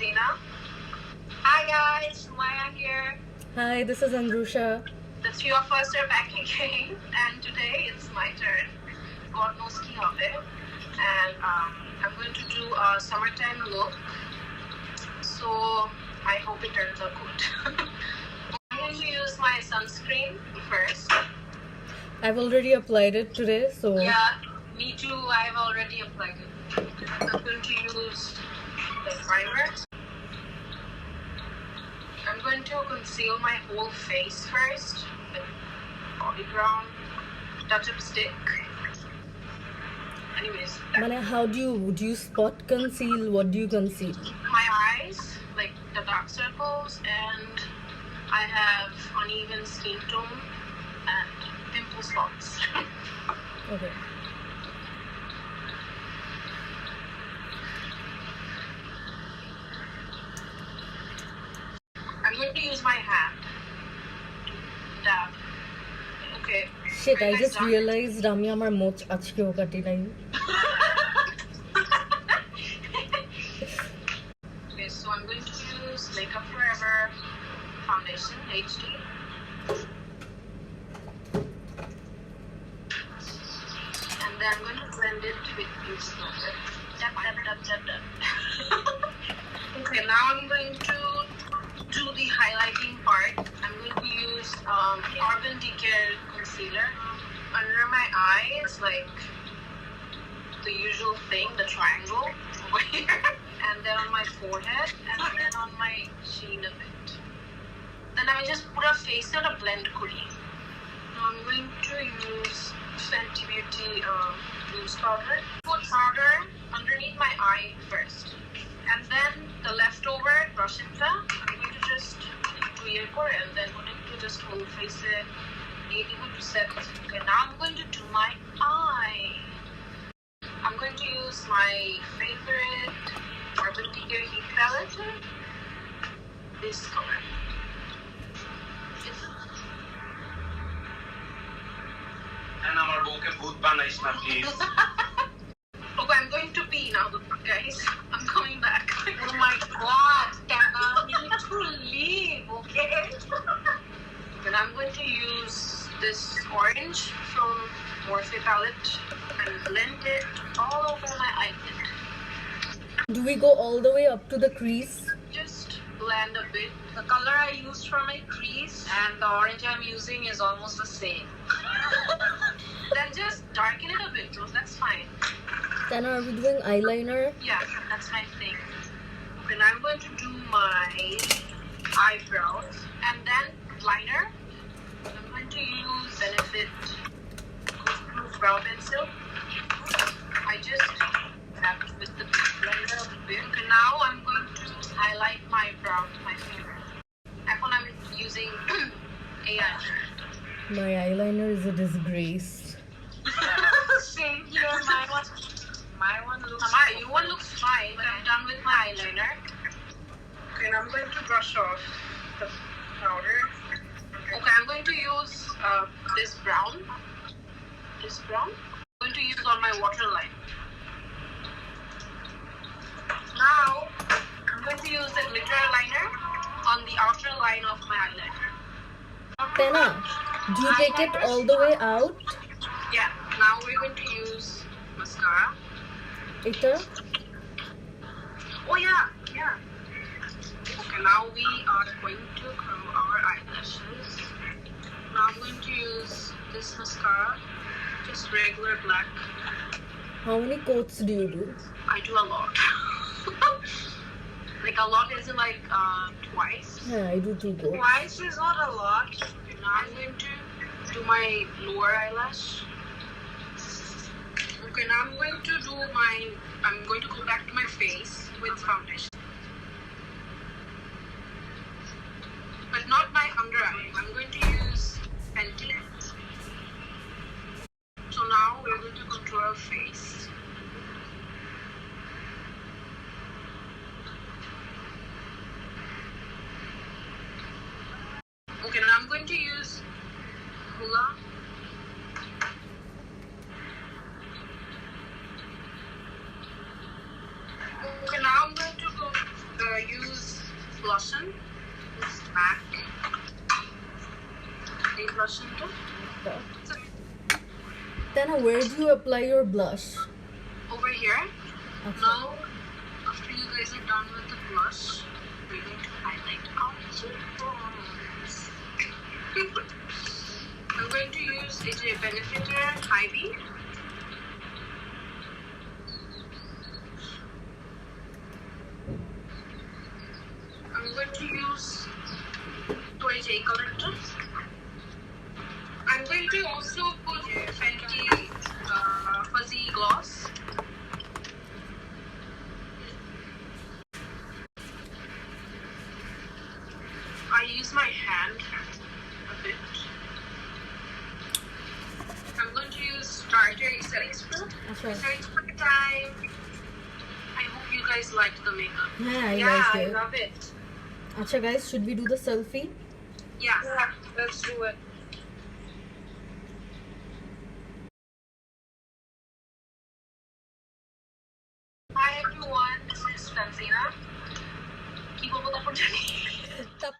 Tanzina. Hi guys, Maya here. Hi, this is Andrusha. The three of us are back again, and today it's my turn. God knows ki hobe. And I'm going to do a summertime look. So I hope it turns out good. I'm going to use my sunscreen first. I've already applied it today, so... Yeah, me too. I've already applied it. I'm going to use the primer. I'm going to conceal my whole face first with Bobbi Brown touch-up stick. Anyways, how do you spot conceal? What do you conceal? my eyes, like the dark circles, and I have uneven skin tone and pimple spots. Okay. I'm going to use my hand to dab. Okay. Shit, Are you I guys just done? realized আমি আমার মোচ আজকেও কাটি নাই। Okay, so I'm going to use Makeup Forever Foundation HD. And then I'm going to blend it with Beauty Blender. Dab, dab, dab, dab, dab. Okay, now I'm going to do the highlighting part. I'm going to use Urban Decay concealer under my eyes, like the usual thing, the triangle over here, and then on my forehead, and then on my chin a bit. Then I just put a face and a blend kuri. Now I'm going to use Fenty Beauty loose powder. Put powder underneath my eye first, and then the leftover brush it down. I'm going to just do ear core and then put it to just whole face it. Okay, now I'm going to do my eye. I'm going to use my favorite Urban Decay Heat palette. This color. And আমার বউকে ভূত বানাইস না please. Okay, I'm going to pee now, guys. I'm coming back. Oh my god, Tana, you need to leave, okay? Then I'm going to use this orange from Morphe palette and blend it all over my eyelid. Do we go all the way up to the crease? Just blend a bit. The color I used for my crease and the orange I'm using is almost the same. Then just darken it a bit, though. That's fine. Then are we doing eyeliner? Yeah, that's my thing. Then I'm going to do my eyebrows and then liner. I'm going to use Benefit Goof Proof brow pencil. I just tap it with the blender a bit. Now I'm going to highlight my brow with my finger. এখন I'm using eyeliner. My eyeliner is a disgrace. Same here. My one looks. Your one looks fine, but I'm done with my eyeliner. Okay, and I'm going to brush off the powder. Okay, I'm going to use this brown. This brown. I'm going to use on my waterline. Now, I'm going to use the glitter liner on the outer line of my eyeliner. Tana, do you take it all the way out? Yeah. Now we're going to use mascara. Ita? Oh yeah. Okay, now we are going to curl our eyelashes. Now I'm going to use this mascara, just regular black. How many coats do you do? I do a lot. Like a lot isn't like twice. Yeah, I do 2 coats. Twice is not a lot. Okay, now I'm going to do my lower eyelash. Okay, now I'm going to go back to my face with foundation. But not my under eye. I'm going to use Fenty. So now we're going to contour our face. Okay, now I'm going to use Hoola. Lotion. This back. Take lotion too. Then where do you apply your blush? Over here. Okay. Now, after you guys are done with the blush, we're going to highlight our cheekbones. I'm going to use a Benefiter High V. I'm going to use Decay Color Stay. I'm going to also put Fenty Fuzzy Gloss. I use my hand a bit. I'm going to use Tarte setting spray. Okay. Setting spray time. I hope you guys liked the makeup. Yeah, I I liked it. love it. Acha guys, should we do the selfie? Yeah, let's do it. Hi everyone, this is Tanzina. Keep up with the opportunity.